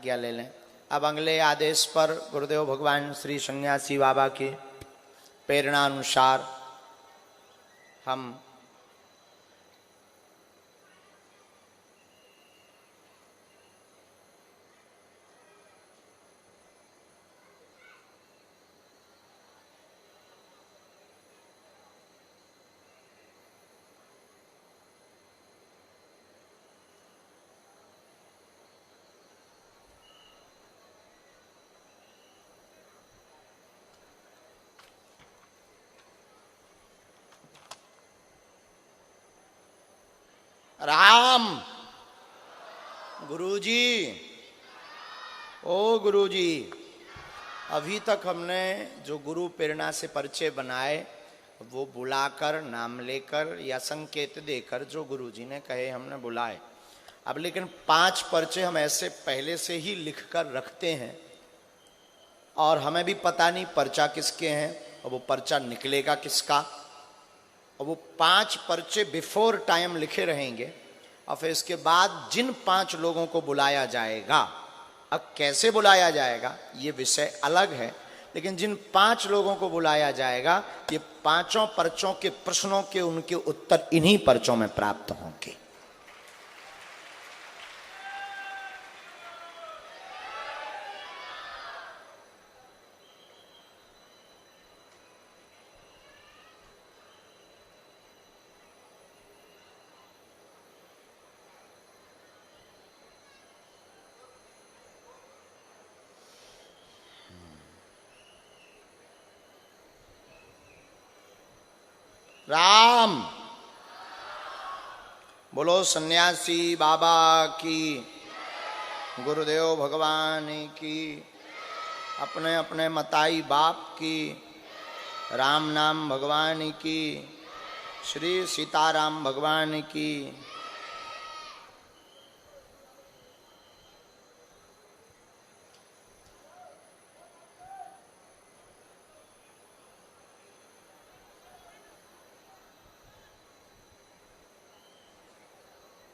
आज्ञा ले लें। अब अगले आदेश पर गुरुदेव भगवान श्री सन्यासी बाबा की प्रेरणा अनुसार हम राम गुरुजी, ओ गुरुजी, अभी तक हमने जो गुरु प्रेरणा से परिचय बनाए वो बुलाकर, नाम लेकर या संकेत देकर जो गुरुजी ने कहे हमने बुलाए। अब लेकिन 5 पर्चे हम ऐसे पहले से ही लिखकर रखते हैं और हमें भी पता नहीं पर्चा किसके हैं और वो पर्चा निकलेगा किसका। और वो 5 पर्चे बिफोर टाइम लिखे रहेंगे और फिर इसके बाद जिन 5 लोगों को बुलाया जाएगा, अब कैसे बुलाया जाएगा ये विषय अलग है, लेकिन जिन 5 लोगों को बुलाया जाएगा ये 5 पर्चों के प्रश्नों के उनके उत्तर इन्हीं पर्चों में प्राप्त होंगे। राम बोलो सन्यासी बाबा की, गुरुदेव भगवान की, अपने अपने मताई बाप की, राम नाम भगवान की, श्री सीताराम भगवान की।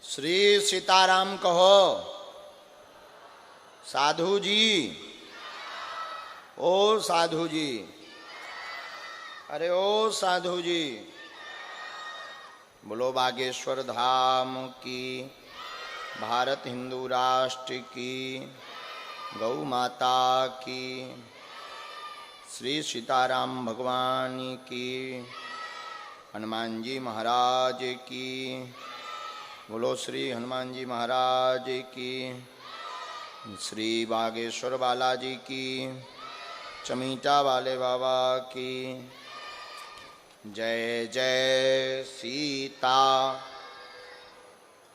श्री सीताराम कहो। साधु जी, ओ साधु जी, अरे ओ साधु जी, बोलो बागेश्वर धाम की, भारत हिंदू राष्ट्र की, गौ माता की, श्री सीताराम भगवान की, हनुमान जी महाराज की, बोलो श्री हनुमान जी महाराज की, श्री बागेश्वर बालाजी की, चमीटा वाले बाबा की, जय जय सीता,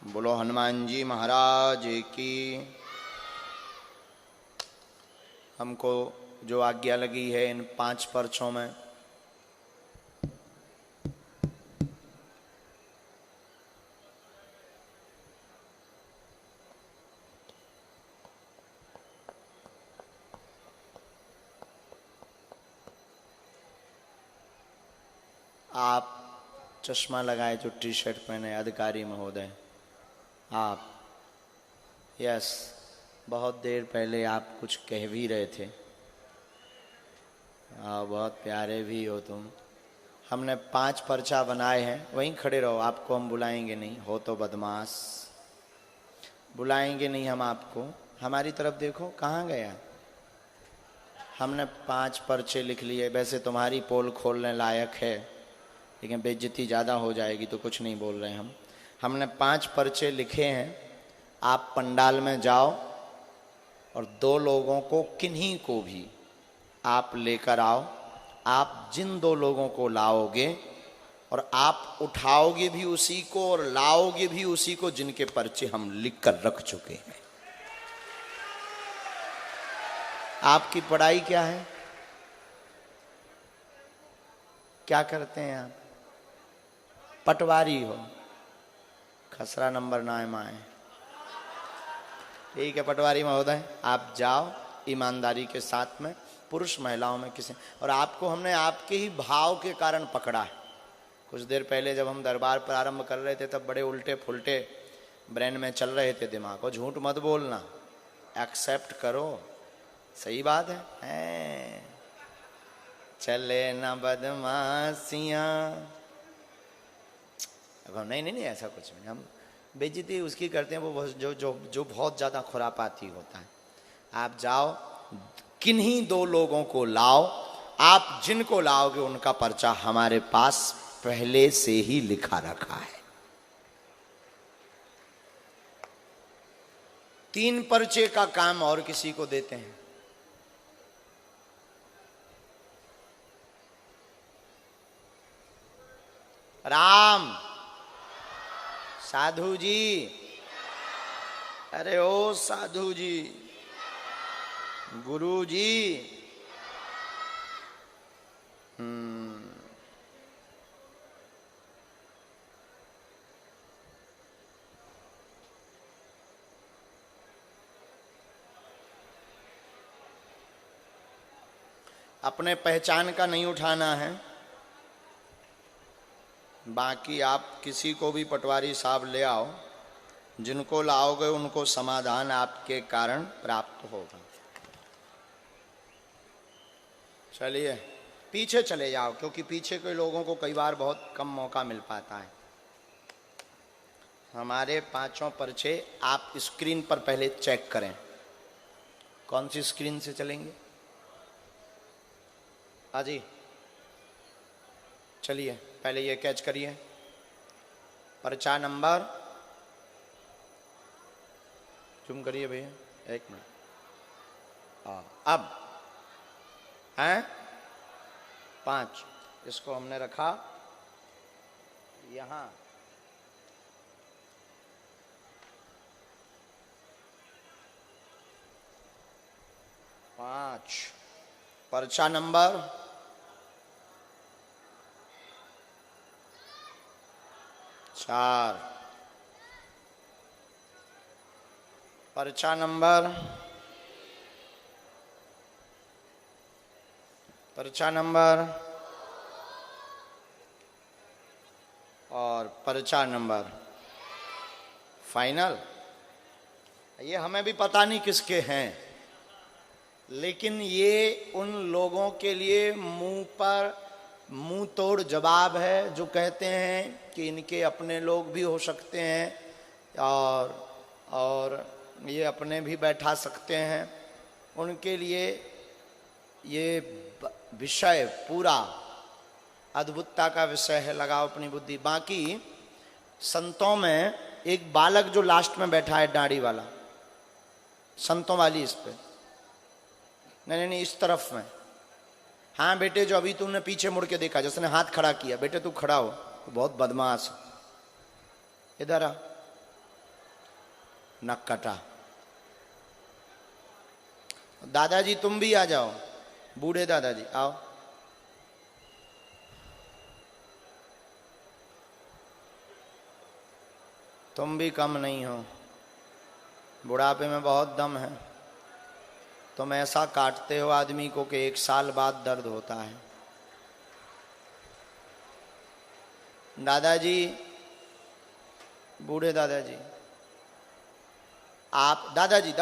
बोलो हनुमान जी महाराज की। हमको जो आज्ञा लगी है इन 5 पर्चों में आप चश्मा लगाए जो टी शर्ट पहने अधिकारी महोदय, आप यस, बहुत देर पहले आप कुछ कह भी रहे थे, बहुत प्यारे भी हो तुम। हमने 5 पर्चा बनाए हैं, वहीं खड़े रहो, आपको हम बुलाएंगे नहीं, हो तो बदमाश, बुलाएंगे नहीं हम आपको। हमारी तरफ देखो, कहाँ गया। हमने 5 पर्चे लिख लिए, वैसे तुम्हारी पोल खोलने लायक है लेकिन बेइज्जती ज़्यादा हो जाएगी तो कुछ नहीं बोल रहे हम। हमने 5 पर्चे लिखे हैं, आप पंडाल में जाओ और 2 लोगों को, किन्हीं को भी आप लेकर आओ। आप जिन 2 लोगों को लाओगे और आप उठाओगे भी उसी को और लाओगे भी उसी को जिनके पर्चे हम लिख कर रख चुके हैं। आपकी पढ़ाई क्या है, क्या करते हैं आप? पटवारी हो, खसरा नंबर ना है माए। ठीक है पटवारी महोदय, आप जाओ ईमानदारी के साथ में, पुरुष महिलाओं में किसी, और आपको हमने आपके ही भाव के कारण पकड़ा है। कुछ देर पहले जब हम दरबार प्रारंभ कर रहे थे तब बड़े उल्टे फुलटे ब्रेन में चल रहे थे दिमाग, और झूठ मत बोलना, एक्सेप्ट करो। सही बात है? चले न बदमाशियाँ। नहीं नहीं नहीं, ऐसा कुछ नहीं। हम बेइज्जती उसकी करते हैं वो जो जो जो बहुत ज़्यादा खुरापाती होता है। आप जाओ, किन्हीं दो लोगों को लाओ, आप जिनको लाओगे उनका पर्चा हमारे पास पहले से ही लिखा रखा है। 3 पर्चे का काम और किसी को देते हैं। राम, साधु जी, अरे ओ साधु जी, गुरु जी। अपने पहचान का नहीं उठाना है, बाकी आप किसी को भी पटवारी साहब ले आओ, जिनको लाओगे उनको समाधान आपके कारण प्राप्त होगा। चलिए पीछे चले जाओ, क्योंकि पीछे के लोगों को कई बार बहुत कम मौका मिल पाता है। हमारे 5 पर्चे आप स्क्रीन पर पहले चेक करें। कौन सी स्क्रीन से चलेंगे? जी चलिए, पहले ये कैच करिए। पर्चा नंबर, जूम करिए भैया, 1 मिनट। अब हैं 5, इसको हमने रखा यहां। पर्चा नंबर 4, पर्चा नंबर, और पर्चा नंबर फाइनल। ये हमें भी पता नहीं किसके हैं, लेकिन ये उन लोगों के लिए मुंह तोड़ जवाब है जो कहते हैं कि इनके अपने लोग भी हो सकते हैं और ये अपने भी बैठा सकते हैं। उनके लिए ये विषय पूरा अद्भुतता का विषय है। लगाओ अपनी बुद्धि। बाकी संतों में एक बालक जो लास्ट में बैठा है, दाढ़ी वाला, संतों वाली इस पे, नहीं इस तरफ में। हाँ बेटे, जो अभी तुमने पीछे मुड़ के देखा, जिसने हाथ खड़ा किया, बेटे तू खड़ा हो, तो बहुत बदमाश। इधर आ, नक कटा। दादाजी तुम भी आ जाओ, बूढ़े दादाजी आओ। तुम भी कम नहीं हो, बुढ़ापे में बहुत दम है। तुम ऐसा काटते हो आदमी को कि 1 साल बाद दर्द होता है। दादाजी, बूढ़े दादाजी, आप दादाजी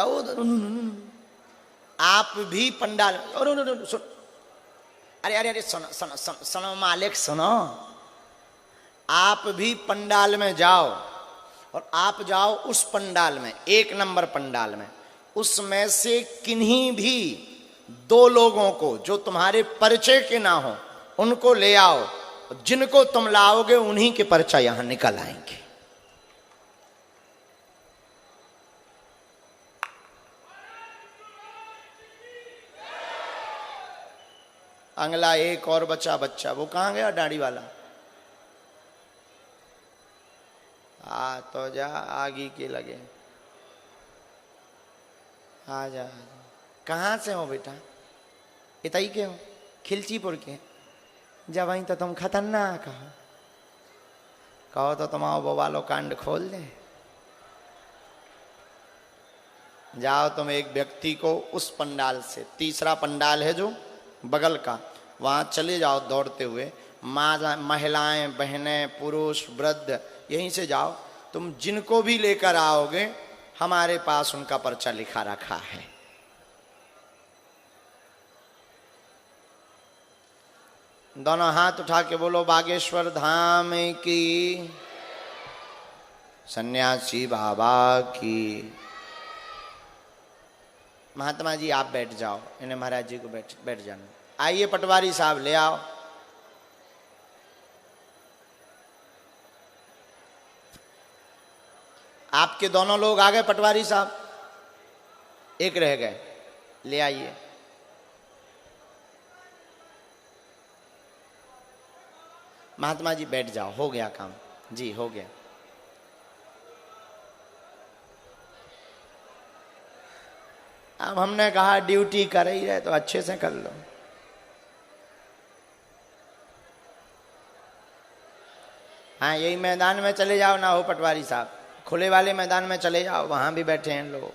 आप भी पंडाल, सुन, अरे सुनो मालिक सुनो, आप भी पंडाल में जाओ, और आप जाओ उस पंडाल में, 1 नंबर पंडाल में। उसमें से किन्हीं भी 2 लोगों को जो तुम्हारे परिचय के ना हो उनको ले आओ। जिनको तुम लाओगे उन्हीं के पर्चा यहां निकल आएंगे। अगला एक और बच्चा, वो कहां गया दाढ़ी वाला? तो जा, आगे के लगे। आ जा। कहाँ से हो बेटा? इतई के हो? खिलचीपुर के? जब वहीं तो तुम खतरनाक हो। कहो तो तुम आओ बोबालो कांड खोल दे। जाओ तुम एक व्यक्ति को उस पंडाल से, 3रा पंडाल है जो बगल का, वहां चले जाओ दौड़ते हुए। महिलाएं, बहनें, पुरुष, वृद्ध, यहीं से जाओ। तुम जिनको भी लेकर आओगे हमारे पास उनका पर्चा लिखा रखा है। दोनों हाथ उठा के बोलो बागेश्वर धाम की, सन्यासी बाबा की। महात्मा जी आप बैठ जाओ, इन्हें महाराज जी को बैठ जाना। आइए पटवारी साहब ले आओ। आपके दोनों लोग आ गए पटवारी साहब, एक रह गए, ले आइए। महात्मा जी बैठ जाओ, हो गया काम जी, हो गया। अब हमने कहा ड्यूटी कर ही रहे तो अच्छे से कर लो। हाँ यही मैदान में चले जाओ ना हो पटवारी साहब, खुले वाले मैदान में चले जाओ, वहां भी बैठे हैं लोग।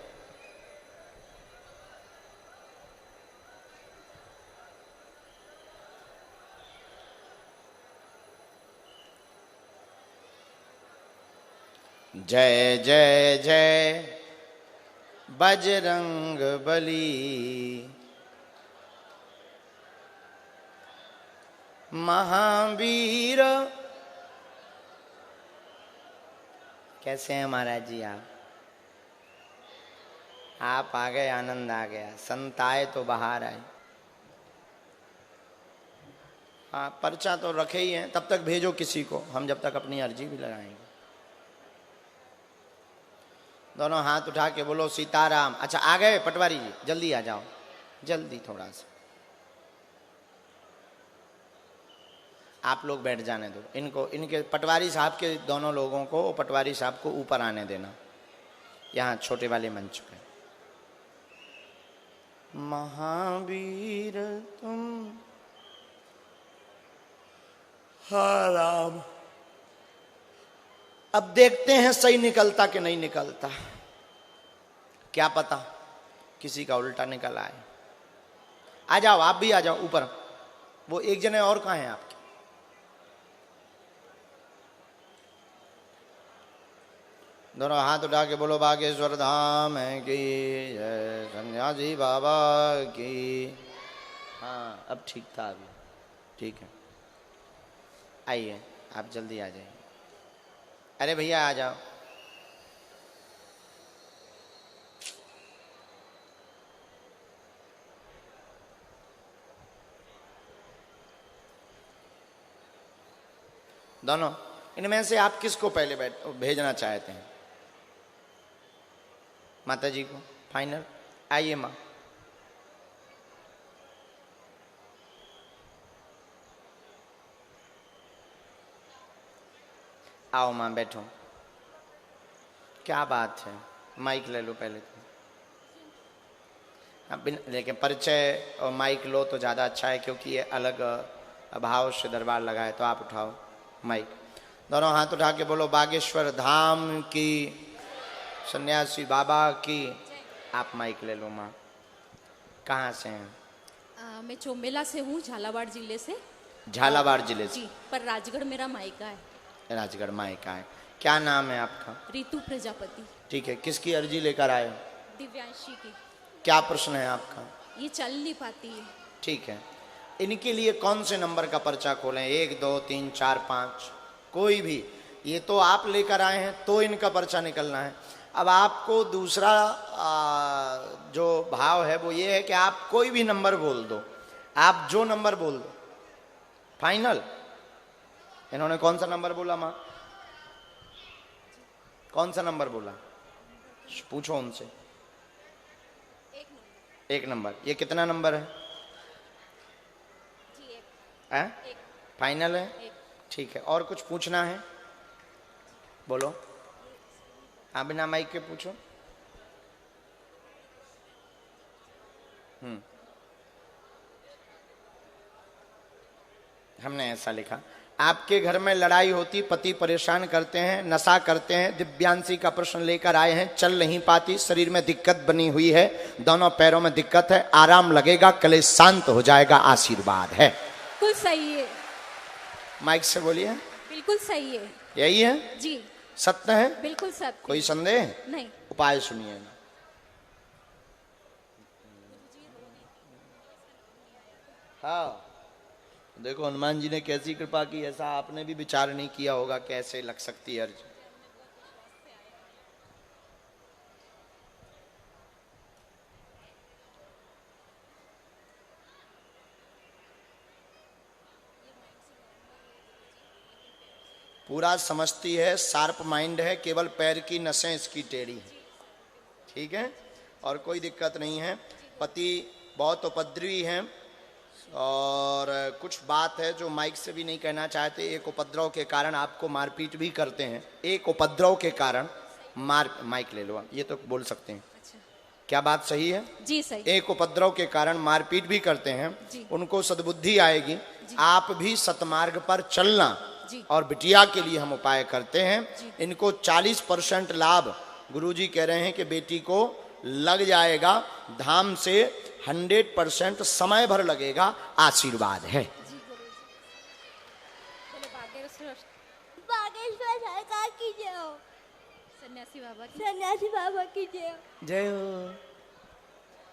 जय जय जय बजरंग बली, महावीर। कैसे हैं महाराज जी आप आ गए, आनंद आ गया। संत आए तो बाहर आए। हाँ पर्चा तो रखे ही हैं, तब तक भेजो किसी को, हम जब तक अपनी अर्जी भी लगाएंगे। दोनों हाथ उठा के बोलो सीताराम। अच्छा आ गए पटवारी जी, जल्दी आ जाओ, जल्दी थोड़ा सा। आप लोग बैठ जाने दो इनको, इनके पटवारी साहब के दोनों लोगों को, पटवारी साहब को ऊपर आने देना, यहाँ छोटे वाले मंच पे। महावीर तुम हाँ राम। अब देखते हैं सही निकलता कि नहीं निकलता, क्या पता किसी का उल्टा निकल आए। आ जाओ आप भी आ जाओ ऊपर। वो एक जने और कहाँ हैं आपके? दोनों हाथ उठा के बोलो बागेश्वर धाम की जय, सन्यासी बाबा की। हाँ अब ठीक था, अभी ठीक है। आइए आप जल्दी आ जाइए। अरे भैया आ जाओ। दोनों इनमें से आप किसको पहले भेजना चाहते हैं? माता जी को फाइनल। आइए माँ। आओ माँ बैठो। क्या बात है, माइक ले लो पहले तो। लेकिन परिचय और माइक लो तो ज़्यादा अच्छा है, क्योंकि ये अलग भाव से दरबार लगा है। तो आप उठाओ माइक। दोनों हाथ उठा के बोलो बागेश्वर धाम की, सन्यासी बाबा की। आप माइक ले लो माँ। कहाँ से हैं? मैं चोमेला से हूँ, झालावाड़ जिले से। झालावाड़ जिले से जी, पर राजगढ़ मेरा मायका है। राजगढ़ मायका है। क्या नाम है आपका? रितु प्रजापति। ठीक है, किसकी अर्जी लेकर आए हो? दिव्यांशी की। क्या प्रश्न है आपका? ये चल नहीं पाती है। ठीक है, इनके लिए कौन से नंबर का पर्चा खोलें? 1 2 3 4 5 कोई भी। ये तो आप लेकर आए हैं तो इनका पर्चा निकलना है। अब आपको दूसरा जो भाव है वो ये है कि आप कोई भी नंबर बोल दो, आप जो नंबर बोल दो। फाइनल। इन्होंने कौन सा नंबर बोला माँ? कौन सा नंबर बोला? पूछो उनसे। एक नंबर। ये कितना नंबर है? एक। फाइनल है? ठीक है। और कुछ पूछना है? बोलो। हाँ बिना माइक के पूछो। हमने ऐसा लिखा, आपके घर में लड़ाई होती, पति परेशान करते हैं, नशा करते हैं, दिव्यांशी का प्रश्न लेकर आए हैं, चल नहीं पाती, शरीर में दिक्कत बनी हुई है, दोनों पैरों में दिक्कत है, आराम लगेगा, कलेश शांत हो जाएगा, आशीर्वाद है। बिल्कुल सही है। माइक से बोलिए। बिल्कुल सही है। यही है जी। सत्य है? बिल्कुल सत्य। कोई संदेह नहीं। उपाय सुनिएगा। हाँ, देखो हनुमान जी ने कैसी कृपा की, ऐसा आपने भी विचार नहीं किया होगा कैसे लग सकती है अर्ज। पूरा समझती है, शार्प माइंड है, केवल पैर की नसें इसकी टेढ़ी हैं, ठीक है, और कोई दिक्कत नहीं है। पति बहुत उपद्रवी हैं और कुछ बात है जो माइक से भी नहीं कहना चाहते। एक उपद्रव के कारण आपको मारपीट भी करते हैं, एक उपद्रव के कारण माइक ले लो, ये तो बोल सकते हैं। अच्छा। क्या बात सही है? जी सही। एक उपद्रव के कारण मारपीट भी करते हैं, उनको सद्बुद्धि आएगी। आप भी सतमार्ग पर चलना, और बिटिया के लिए हम उपाय करते हैं। इनको 40% लाभ गुरुजी कह रहे हैं कि बेटी को लग जाएगा, धाम से 100% समय भर लगेगा, आशीर्वाद है। बागेश्वर सरकार की जय हो, सन्यासी बाबा की सन्यासी बाबा की जय हो। जय हो,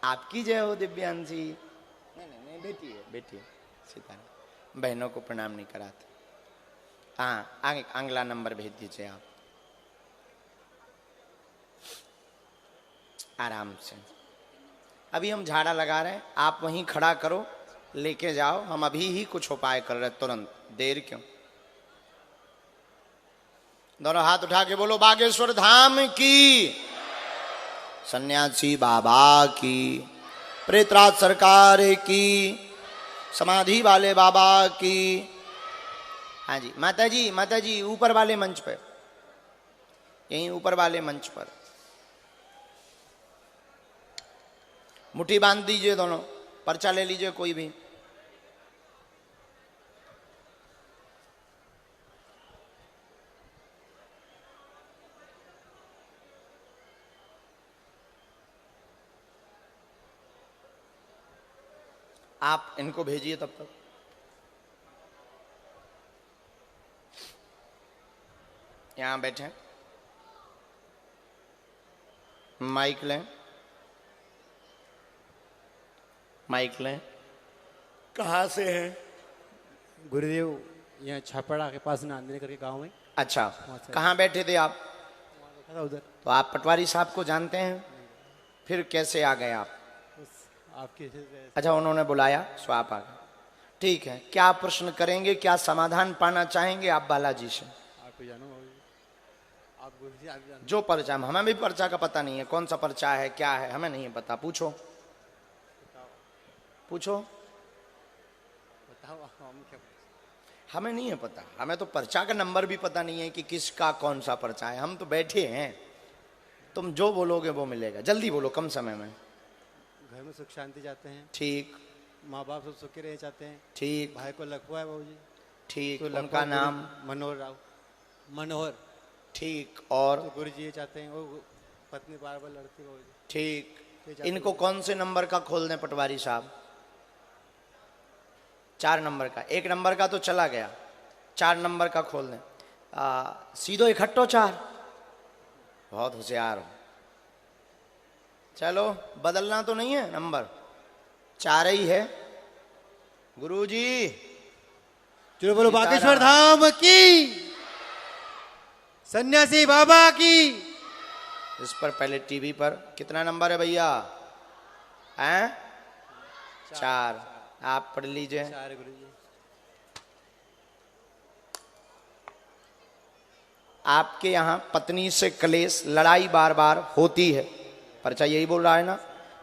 आपकी जय हो दिव्यांशी। नहीं, बेटी है, बेटी है, सीता। बहनों को प्रणाम नहीं कराते। हाँ, अगला नंबर भेज दीजिए आप, आराम से। अभी हम झाड़ा लगा रहे हैं, आप वहीं खड़ा करो, लेके जाओ, हम अभी ही कुछ उपाय कर रहे हैं, तुरंत, देर क्यों। दोनों हाथ उठा के बोलो बागेश्वर धाम की, सन्यासी बाबा की, प्रेतराज सरकार की, समाधि वाले बाबा की। हाँ जी, माता जी ऊपर वाले मंच पर, यहीं ऊपर वाले मंच पर मुट्ठी बांध दीजिए दोनों, पर्चा ले लीजिए कोई भी। आप इनको भेजिए तब तक। यहां बैठे, माइक लें, माइक लें। कहाँ से हैं? गुरुदेव यहाँ छापड़ा के पास नांदने करके गांव है। अच्छा, कहाँ बैठे थे आप? उधर। तो आप पटवारी साहब को जानते हैं? फिर कैसे आ गए आप? आपके अच्छा, उन्होंने बुलाया सो आप आ गए, ठीक है। क्या प्रश्न करेंगे, क्या समाधान पाना चाहेंगे आप बालाजी से? आपको जानो, आप गुरुजी आप जानो। जो पर्चा, हमें भी पर्चा का पता नहीं है, कौन सा पर्चा है, क्या है, हमें नहीं पता। पूछो पूछो, बताओ हम क्या। हमें नहीं है पता, हमें तो पर्चा का नंबर भी पता नहीं है कि किसका कौन सा पर्चा है। हम तो बैठे हैं, तुम जो बोलोगे वो मिलेगा। जल्दी बोलो, कम समय में। घर में सुख शांति चाहते हैं, ठीक, माँ बाप सब सुखी रहे चाहते हैं, ठीक, भाई को लखवा है बाबूजी, ठीक, तो उनका नाम मनोहर राव, मनोहर, ठीक, और तो गुरुजी ये चाहते हैं वो पत्नी बार बार लड़ती बाबूजी। ठीक। इनको कौन से नंबर का खोल दें पटवारी साहब? 4 नंबर का। 1 नंबर का तो चला गया, 4 नंबर का खोल दें। सीधो इकट्ठो 4, बहुत होशियार हो। चलो, बदलना तो नहीं है नंबर, 4 ही है। गुरुजी चलो बोलो बागेश्वर धाम की, सन्यासी बाबा की। इस पर पहले टीवी पर कितना नंबर है भैया? हैं? 4। आप पढ़ लीजिए। 4 गुरुजी। आपके यहाँ पत्नी से क्लेश, लड़ाई बार बार होती है, पर्चा यही बोल रहा है ना।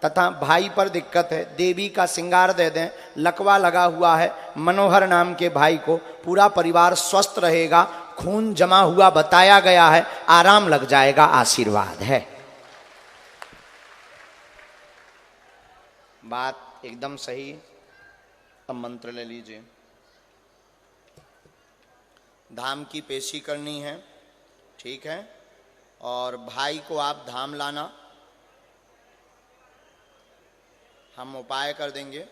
तथा भाई पर दिक्कत है, देवी का श्रृंगार दे दें, लकवा लगा हुआ है मनोहर नाम के भाई को। पूरा परिवार स्वस्थ रहेगा, खून जमा हुआ बताया गया है, आराम लग जाएगा, आशीर्वाद है। बात एकदम सही। अब मंत्र ले लीजिए। धाम की पेशी करनी है, ठीक है, और भाई को आप धाम लाना, हम उपाय कर देंगे।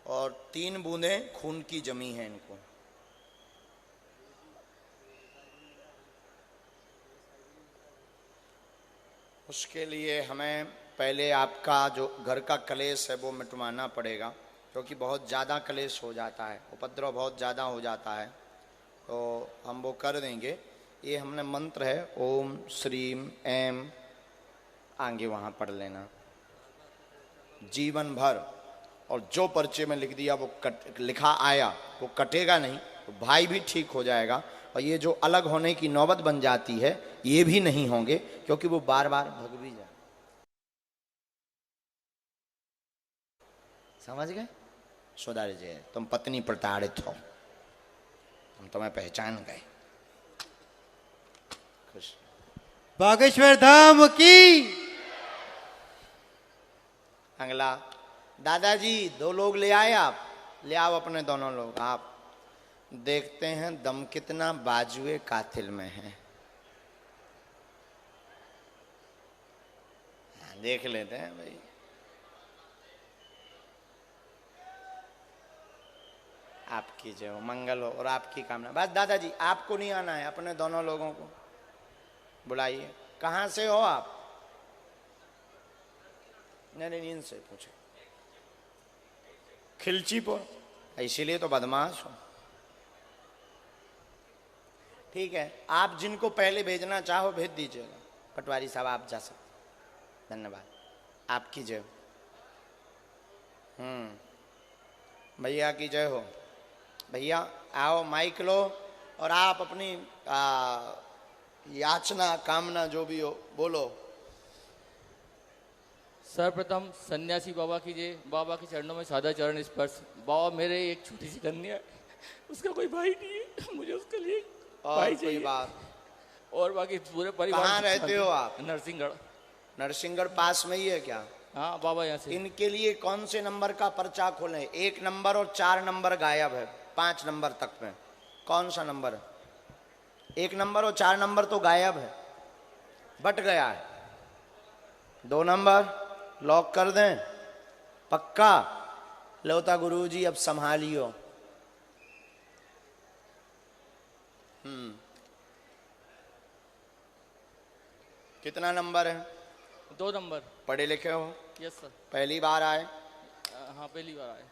और 3 बूंदें खून की जमी है इनको। उसके लिए हमें पहले आपका जो घर का कलेश है वो मिटवाना पड़ेगा, क्योंकि बहुत ज़्यादा कलेश हो जाता है, उपद्रव बहुत ज़्यादा हो जाता है, तो हम वो कर देंगे। ये हमने मंत्र है ओम श्रीम एम, आगे वहाँ पढ़ लेना जीवन भर, और जो पर्चे में लिख दिया वो लिखा आया वो कटेगा नहीं, तो भाई भी ठीक हो जाएगा। और ये जो अलग होने की नौबत बन जाती है ये भी नहीं होंगे, क्योंकि वो बार बार भग भी जाए। समझ गए? सुधार जी, तुम पत्नी प्रताड़ित हो, हम तुम्हें पहचान गए। खुश। बागेश्वर धाम की। अगला दादाजी 2 लोग ले आए, आप ले आओ अपने दोनों लोग। आप देखते हैं दम कितना बाजुए कातिल में है, देख लेते हैं भाई। आपकी जय हो, मंगल हो और आपकी कामना। बस दादाजी आपको नहीं आना है, अपने दोनों लोगों को बुलाइए। कहाँ से हो आप? नहीं इनसे पूछे। खिलचीपुर, इसीलिए तो बदमाश हो। ठीक है, आप जिनको पहले भेजना चाहो भेज दीजिएगा। पटवारी साहब आप जा सकते, धन्यवाद, आपकी जय हो। भैया की जय हो। भैया आओ, माइक लो और आप अपनी याचना कामना जो भी हो बोलो। सर्वप्रथम सन्यासी बाबा की जय। बाबा के चरणों में सादा चरण स्पर्श। बाबा मेरे एक छोटी सी कन्या है, उसका कोई भाई नहीं है, मुझे उसके लिए भाई चाहिए। बात और बाकी पूरे परिवार। कहाँ रहते हो आप? नरसिंहगढ़। नरसिंहगढ़ पास में ही है क्या? हाँ बाबा यहाँ से। इनके लिए कौन से नंबर का पर्चा खोलें? 1 नंबर और 4 नंबर गायब है, 5 नंबर तक में कौन सा नंबर है? 1 नंबर और 4 नंबर तो गायब है, बट गया है। 2 नंबर लॉक कर दें पक्का? लौता गुरुजी अब संभालियो। कितना नंबर है? 2 नंबर। पढ़े लिखे हो? Yes sir. पहली बार आए? हाँ पहली बार आए।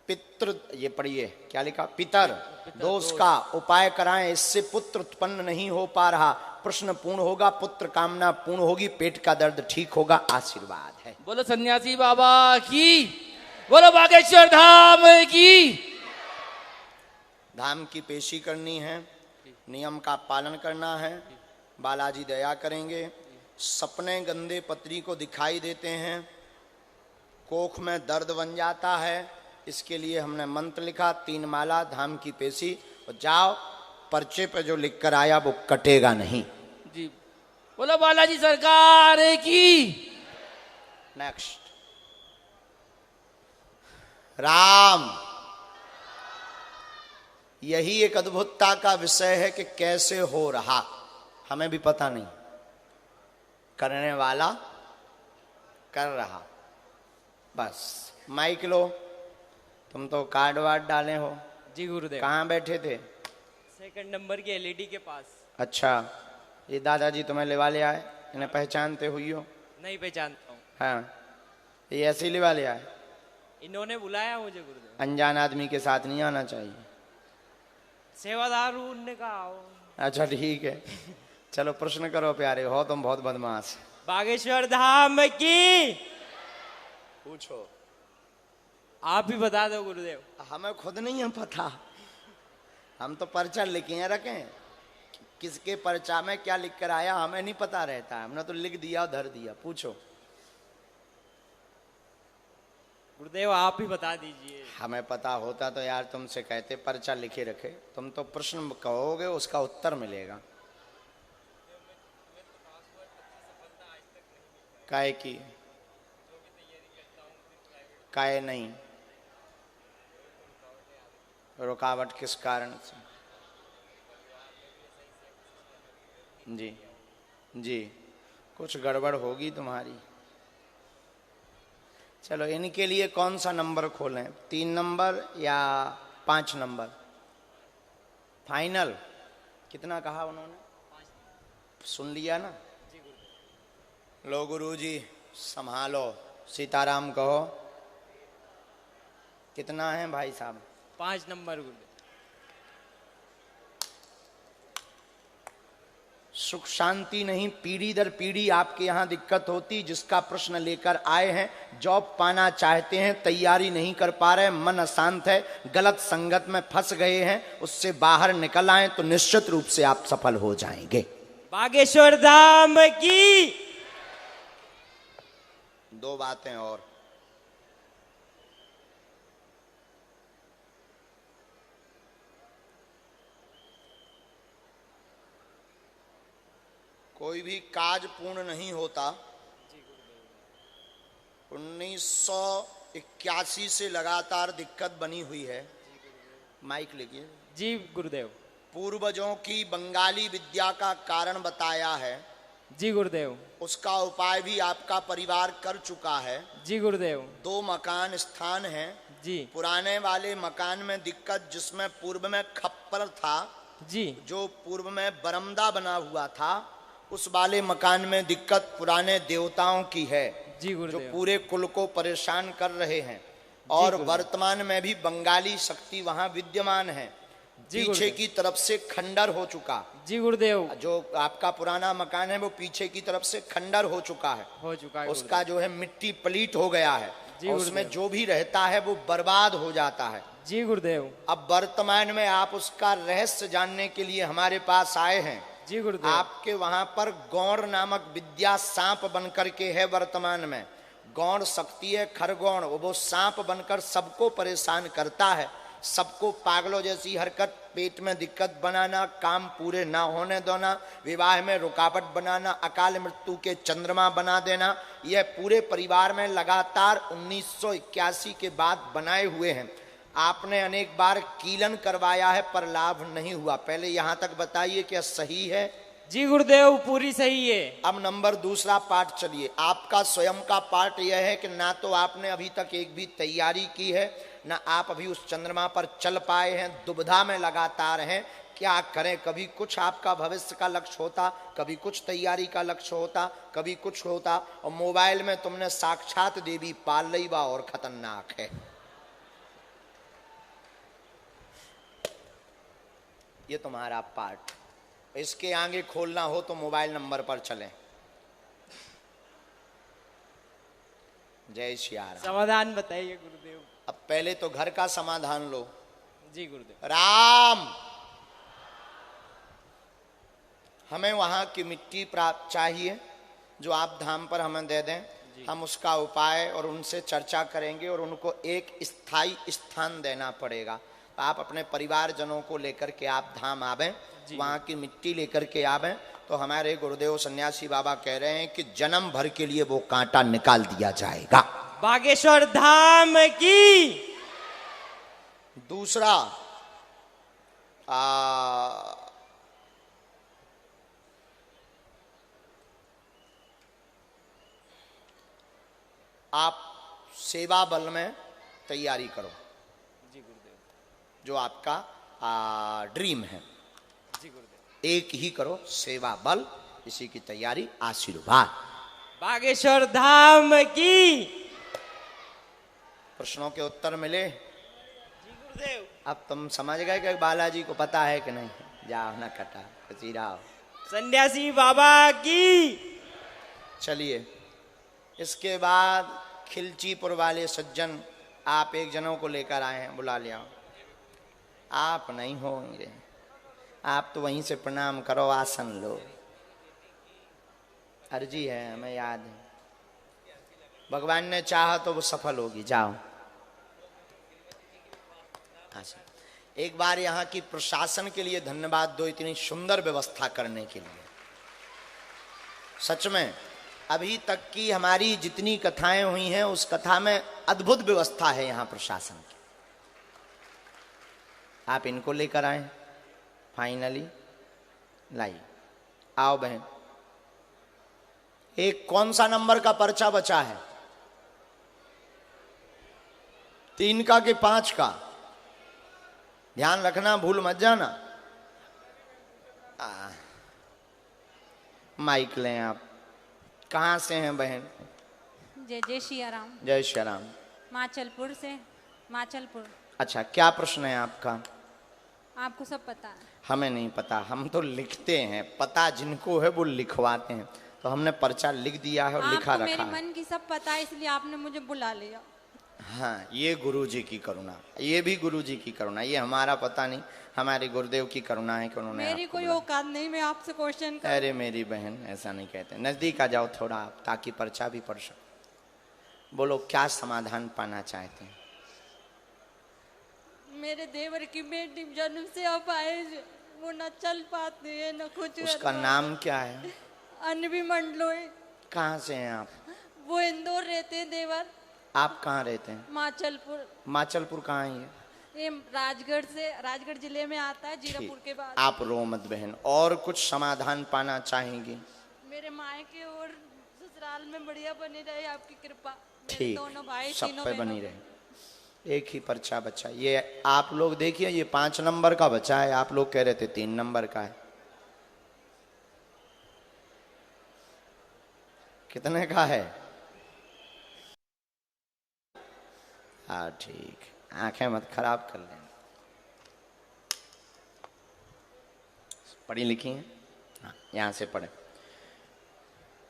पितृ, ये पढ़िए क्या लिखा? पितर दोष का उपाय कराएं, इससे पुत्र उत्पन्न नहीं हो पा रहा, प्रश्न पूर्ण होगा, पुत्र कामना पूर्ण होगी, पेट का दर्द ठीक होगा, आशीर्वाद है। बोलो सन्यासी बाबा की, बोलो बागेश्वर धाम की। धाम की पेशी करनी है, नियम का पालन करना है, बालाजी दया करेंगे। सपने गंदे पत्री को दिखाई देते हैं, कोख में दर्द बन जाता है, इसके लिए हमने मंत्र लिखा 3 माला धाम की पेशी। और जाओ, पर्चे पे जो लिख कर आया वो कटेगा नहीं जी। बोलो बालाजी सरकार की। नेक्स्ट राम। यही एक अद्भुतता का विषय है कि कैसे हो रहा हमें भी पता नहीं, करने वाला कर रहा। बस माइक लो, तुम तो कार्ड वार्ड डाले हो। जी गुरुदेव। कहाँ बैठे थे? 2 नंबर की एलईडी के पास। अच्छा, ये दादाजी तुम्हें लेवा ले आए, इन्हें पहचानते हुई हो? नहीं पहचानता हूँ। हाँ, ये ऐसे ही लेवा ले आए? इन्होंने बुलाया मुझे गुरुदेव। अनजान आदमी के साथ नहीं आना चाहिए। सेवादार हूँ, उनने कहा आओ। अच्छा ठीक है, चलो प्रश्न करो प्यारे, हो तुम बहुत बदमाश। बागेश्वर धाम की। पूछो। आप ही बता दो गुरुदेव। हमें खुद नहीं है पता, हम तो पर्चा लिखे रखें, किसके पर्चा में क्या लिख कर आया हमें नहीं पता रहता है, हमने तो लिख दिया और धर दिया। पूछो। गुरुदेव आप ही बता दीजिए। हमें पता होता तो यार तुमसे कहते पर्चा लिखे रखे, तुम तो प्रश्न कहोगे उसका उत्तर मिलेगा। काहे की? काहे नहीं? रुकावट किस कारण से? जी जी, कुछ गड़बड़ होगी तुम्हारी। चलो, इनके लिए कौन सा नंबर खोलें? 3 नंबर या 5 नंबर? फाइनल? कितना कहा उन्होंने? सुन लिया ना? लो गुरुजी संभालो, सीताराम कहो। कितना है भाई साहब? 5 नंबर गुरुदेव। सुख शांति नहीं, पीढ़ी दर पीढ़ी आपके यहाँ दिक्कत होती। जिसका प्रश्न लेकर आए हैं, जॉब पाना चाहते हैं, तैयारी नहीं कर पा रहे, मन अशांत है, गलत संगत में फंस गए हैं, उससे बाहर निकल आए तो निश्चित रूप से आप सफल हो जाएंगे। बागेश्वर धाम की। 2 बातें और। कोई भी काज पूर्ण नहीं होता। 1981 से लगातार दिक्कत बनी हुई है। माइक लेके। जी गुरुदेव। पूर्वजों की बंगाली विद्या का कारण बताया है। जी गुरुदेव। उसका उपाय भी आपका परिवार कर चुका है। जी गुरुदेव। 2 मकान स्थान हैं। जी। पुराने वाले मकान में दिक्कत, जिसमें पूर्व में खप्पर था, जी, जो पूर्व में बरामदा बना हुआ था, उस वाले मकान में दिक्कत पुराने देवताओं की है। जी गुरुदेव। जो पूरे कुल को परेशान कर रहे हैं। और वर्तमान में भी बंगाली शक्ति वहां विद्यमान है। पीछे की तरफ से खंडर हो चुका। जी गुरुदेव। जो आपका पुराना मकान है वो पीछे की तरफ से खंडर हो चुका है। उसका जो है मिट्टी पलीट हो गया है। और उसमें जो भी रहता है वो बर्बाद हो जाता है। जी गुरुदेव। अब वर्तमान में आप उसका रहस्य जानने के लिए हमारे पास आए हैं। जी गुरुदेव। आपके वहां पर गौड़ नामक विद्या सांप बनकर के है वर्तमान में। गौड़ शक्ति है, खरगौड़, वो सांप बनकर सबको परेशान करता है। सबको पागलों जैसी हरकत, पेट में दिक्कत बनाना, काम पूरे ना होने देना, विवाह में रुकावट बनाना, अकाल मृत्यु के चंद्रमा बना देना, यह पूरे परिवार में लगातार 1981 के बाद बनाए हुए हैं। आपने अनेक बार कीलन करवाया है पर लाभ नहीं हुआ। पहले यहाँ तक बताइए क्या सही है? जी गुरुदेव, पूरी सही है। अब नंबर दूसरा पार्ट चलिए। आपका स्वयं का पार्ट यह है कि ना तो आपने अभी तक एक भी तैयारी की है, ना आप अभी उस चंद्रमा पर चल पाए हैं, दुविधा में लगातार हैं। क्या करें? कभी कुछ आपका भविष्य का लक्ष्य होता, कभी कुछ तैयारी का लक्ष्य होता, कभी कुछ होता, और मोबाइल में तुमने साक्षात देवी पाल ली बा और खतरनाक है। ये तुम्हारा पार्ट। इसके आगे खोलना हो तो मोबाइल नंबर पर चलें। जय श्री राम। समाधान बताइए गुरुदेव। अब पहले तो घर का समाधान लो। जी गुरुदेव। राम, हमें वहां की मिट्टी प्राप्त चाहिए जो आप धाम पर हमें दे दें। हम उसका उपाय और उनसे चर्चा करेंगे और उनको एक स्थायी स्थान देना पड़ेगा। आप अपने परिवारजनों को लेकर के आप धाम आवें, वहाँ की मिट्टी लेकर के आवें तो हमारे गुरुदेव सन्यासी बाबा कह रहे हैं कि जन्म भर के लिए वो कांटा निकाल दिया जाएगा। बागेश्वर धाम की। दूसरा, आप सेवा बल में तैयारी करो। जी गुरुदेव। जो आपका ड्रीम है। जी गुरुदेव। एक ही करो, सेवा बल, इसी की तैयारी। आशीर्वाद। बागेश्वर धाम की। प्रश्नों के उत्तर मिले? जी गुरुदेव। अब तुम समझ गए कि बालाजी को पता है कि नहीं? जाओ ना कटा, खुशी रहो। सन्यासी बाबा की। चलिए, इसके बाद खिलचीपुर वाले सज्जन, आप एक जनों को लेकर आए हैं, बुला लिया। आप नहीं होंगे, आप तो वहीं से प्रणाम करो, आसन लो। अर्जी है, हमें याद है। भगवान ने चाहा तो वो सफल होगी। जाओ। अच्छा, एक बार यहाँ की प्रशासन के लिए धन्यवाद दो, इतनी सुंदर व्यवस्था करने के लिए। सच में अभी तक की हमारी जितनी कथाएं हुई हैं उस कथा में अद्भुत व्यवस्था है यहाँ प्रशासन की। आप इनको लेकर आए फाइनली। लाई, आओ बहन। एक कौन सा नंबर का पर्चा बचा है? 3 का कि 5 का? ध्यान रखना, भूल मत जाना। माइक लें आप। कहाँ से हैं बहन? जय जय सिया राम। जय श्री राम। माचलपुर से। माचलपुर। अच्छा, क्या प्रश्न है आपका? आपको सब पता है? हमें नहीं पता, हम तो लिखते हैं, पता जिनको है वो लिखवाते हैं। तो हमने पर्चा लिख दिया है और लिखा आपको रखा मेरे है। मन की सब पता है, इसलिए आपने मुझे बुला लिया। हाँ, ये गुरु जी की करुणा, ये भी गुरु जी की करुणा, ये हमारा पता नहीं, हमारे गुरुदेव की करुणा है कि उन्होंने मेरी आपको कोई बुलाया। औकात नहीं, मैं आपसे क्वेश्चन कर। अरे मेरी बहन, ऐसा नहीं कहते, नजदीक आ जाओ थोड़ा आप, ताकि पर्चा भी पढ़ सको। बोलो, क्या समाधान पाना चाहते हैं? मेरे देवर की बेटी जन्म से अपाहिज, वो न चल पाती है न कुछ। उसका नाम क्या है? अनबी मंडलोई। कहाँ से हैं आप? वो इंदौर रहते हैं देवर। आप कहाँ रहते हैं? माचलपुर। माचलपुर कहाँ है ये? ये राजगढ़ से, राजगढ़ जिले में आता है, जीरापुर के बाद। आप रो मत बहन, और कुछ समाधान पाना चाहेंगी? मेरे मायके और ससुराल में बढ़िया बनी रहे आपकी कृपा। मेरे ठीक, दोनों भाई सब तीनों पे बहनों। बनी रहे। एक ही पर्चा बचा, ये आप लोग देखिए, ये 5 नंबर का बचा है, आप लोग कह रहे थे 3 नंबर का है। कितने का है? हाँ ठीक, आंखें मत खराब कर लें, पढ़ी लिखी हैं? हाँ, यहां से पढ़े।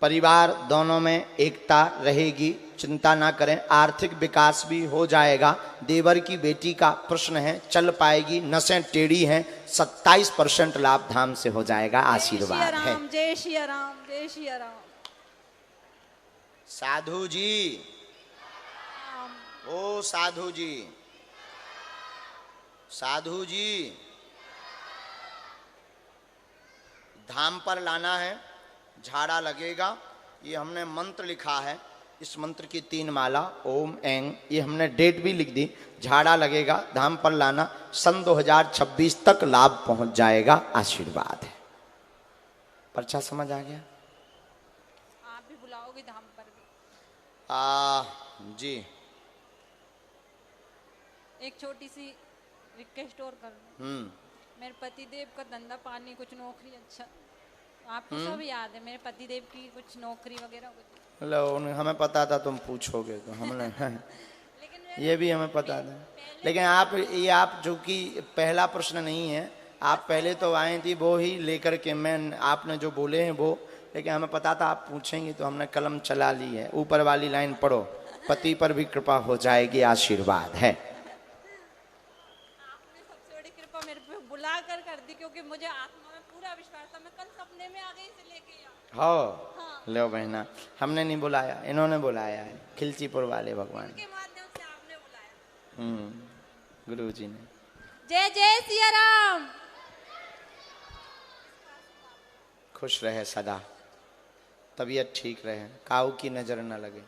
परिवार दोनों में एकता रहेगी, चिंता ना करें, आर्थिक विकास भी हो जाएगा। देवर की बेटी का प्रश्न है, चल पाएगी, नसें टेढ़ी हैं, 27% लाभ धाम से हो जाएगा, आशीर्वाद है। जय श्री राम, जय श्री राम। साधु जी, ओ साधु जी, साधु जी, धाम पर लाना है, झाड़ा लगेगा। ये हमने मंत्र लिखा है, इस मंत्र की 3 माला, ओम एंग, ये हमने डेट भी लिख दी। झाड़ा लगेगा, धाम पर लाना, सन 2026 तक लाभ पहुंच जाएगा, आशीर्वाद है। पर्चा समझ आ गया? आप भी बुलाओगे धाम पर भी? जी। एक छोटी सी रिक्वेस्ट और कर लूं। मेरे पति देव का धंधा पानी, कुछ नौकरी, अच्छा आपको सब याद है, मेरे पति देव की कुछ नौकरी वगैरह कुछ। लो, हमें पता था तुम पूछोगे तो हमने लेकिन ये भी हमें पता था, लेकिन आप जो कि पहला प्रश्न नहीं है, आप पहले तो आए थी वो ही लेकर के, मैं आपने जो बोले हैं वो, लेकिन हमें पता था आप पूछेंगी तो हमने कलम चला ली है। ऊपर वाली लाइन पढ़ो, पति पर भी कृपा हो जाएगी, आशीर्वाद है। आपने सबसे बड़ी कृपा मेरे पे बुला कर दी, क्योंकि मुझे आत्मा में पूरा विश्वास था। मैं कल सपने में आ गई से लेके यहाँ। हाँ, लो बहना, हमने नहीं बुलाया, इन्होंने बुलाया है, खिलचीपुर वाले भगवान के माध्यम से आपने बुलाया। गुरु जी ने। जय जय सिया राम। खुश रहे सदा, तबीयत ठीक रहे, काऊ की नजर न लगे।